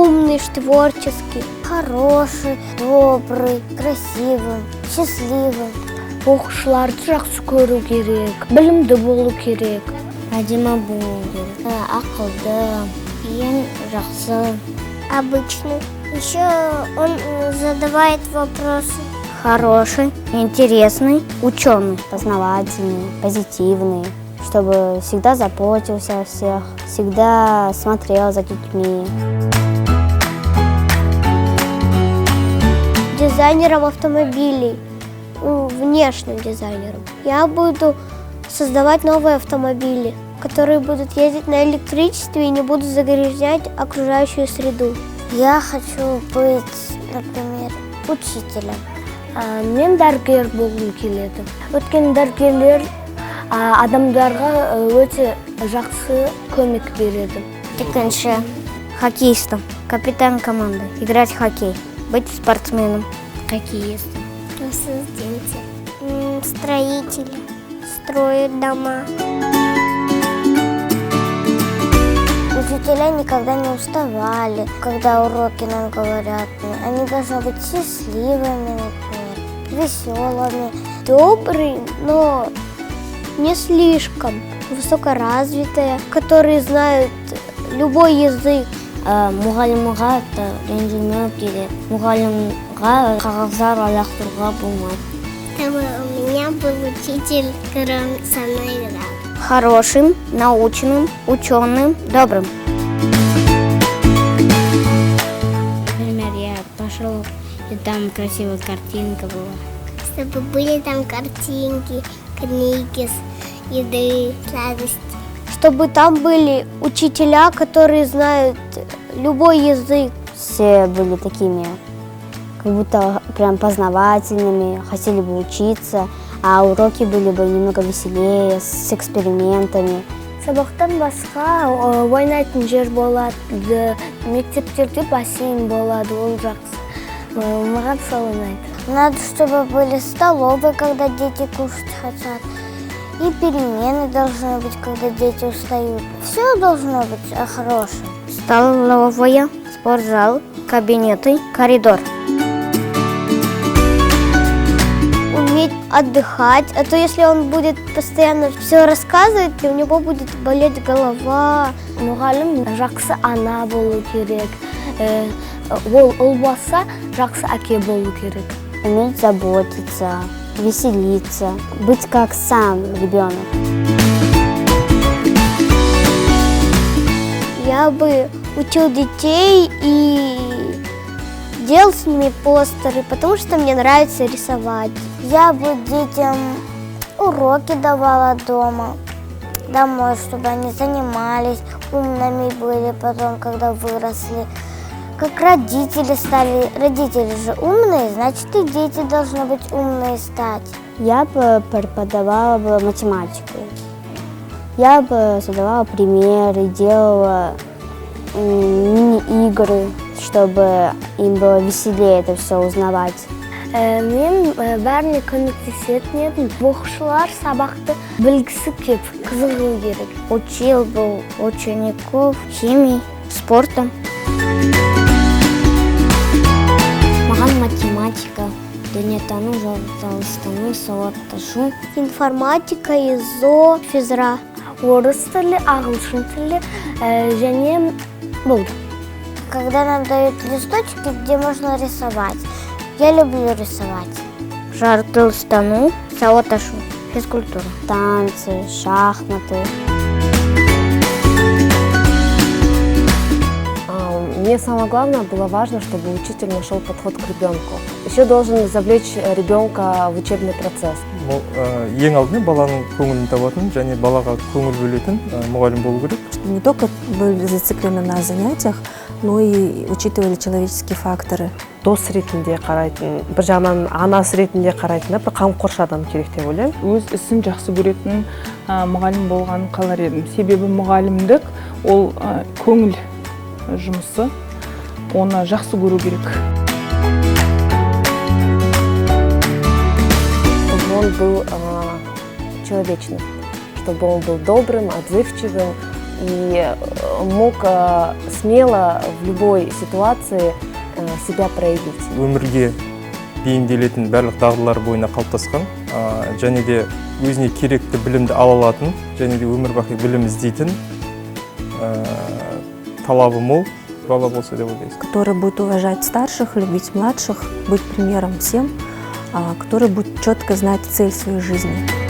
умный, творческий, хороший, добрый, красивый, счастливый. Оқушыларды жақсы көру керек, білімді болу керек. Әдемі болу керек, ақылды, ең жақсы. Обычный. Еще он задавает вопросы. Хороший, интересный, ученый, познавательный, позитивный, чтобы всегда заботился о всех, всегда смотрел за детьми. Дизайнером автомобилей, внешним дизайнером. Я буду создавать новые автомобили, которые будут ездить на электричестве и не будут загрязнять окружающую среду. Я хочу быть, например, учителем. Мен дәрігер болғым келеді. Өткен дәрігерлер адамдарға өте жақсы көмек береді. Екінші, хоккеистом, капитан команды, играть в хоккей, быть спортсменом. Хоккеистом. Ассистенты. Строители, строят дома. Учителя никогда не уставали, когда уроки нам говорят. Они должны быть счастливыми, например, веселыми, добрые, но не слишком высокоразвитые, которые знают любой язык. Мұғалімға ренжімеу керек. Мұғалімға қағаздар лақтыруға болмайды. Чтобы у меня был учитель, который со мной играл. Хорошим, научным, ученым, добрым. Например, я пошел, и там красивая картинка была. Чтобы были там картинки, книги, еды, радости. Чтобы там были учителя, которые знают любой язык. Все были такими, как будто прям познавательными, хотели бы учиться, а уроки были бы немного веселее, с экспериментами. Сабақтан басқа ойнайтын жер болады, мектептерде бассейн болады, ол жақсы. Маған сол ұнайды. Надо, чтобы были столовые, когда дети кушать хотят. И перемены должны быть, когда дети устают. Все должно быть хорошее. Столовая, спортзал, кабинеты, коридор. Уметь отдыхать, а то если он будет постоянно все рассказывать, у него будет болеть голова. Мұғалім жақсы ана болу керек. Ол болса, жақсы әке болу керек. Уметь заботиться, веселиться, быть как сам ребенок. Я бы учил детей и делал с ними постеры, потому что мне нравится рисовать. Я бы детям уроки давала дома, домой, чтобы они занимались, умными были потом, когда выросли. Как родители стали, родители же умные, значит и дети должны быть умные стать. Я бы преподавала бы математику. Я бы задавала примеры, делала мини-игры, чтобы им было веселее это все узнавать. Мен бәріне көмектесетін едім. Оқушылар сабақты білгісі кеп, қызығу керек. Учил бы учеников химией, спортом. Маған математика, дүниетану, жаратылыстану, сауатташу. Информатика, ИЗО, физра. Орыс тілі, ағылшын тілі және болды. Когда нам дают листочки, где можно рисовать, я люблю рисовать. Жаратылыстану, сауатташу, физкультура. Танцы, шахматы. Мне самое главное было важно, чтобы учитель нашел подход к ребенку. Еще должен завлечь ребенка в учебный процесс. Ең алдымен баланың көңілін табатын және балаға көңіл бөлетін мұғалім болу керек. Не только были зациклены на занятиях, но и учитывали человеческие факторы. Дос ретінде қарайтын, бір жағынан анасы ретінде қарайтын, бір қамқоршы адам керек деп ойлаймын. Өз ісін жақсы көретін мұғалім болғанын қалар едім. Себебі мұғалімдік ол көңіл жұмысы, оны жақсы көру керек. Чтобы он был человечным, чтобы он был добрым, отзывчивым, и мог смело в любой ситуации себя проявить. Өмірге бейімделетін барлық дағдылар бойына қалыптасқан, және де өзіне керекті білімді ала алатын, және де өмір бақи білім іздейтін, талабы мол бала болса деп ойлайсыз. Который будет уважать старших, любить младших, быть примером всем, который будет четко знать цель своей жизни.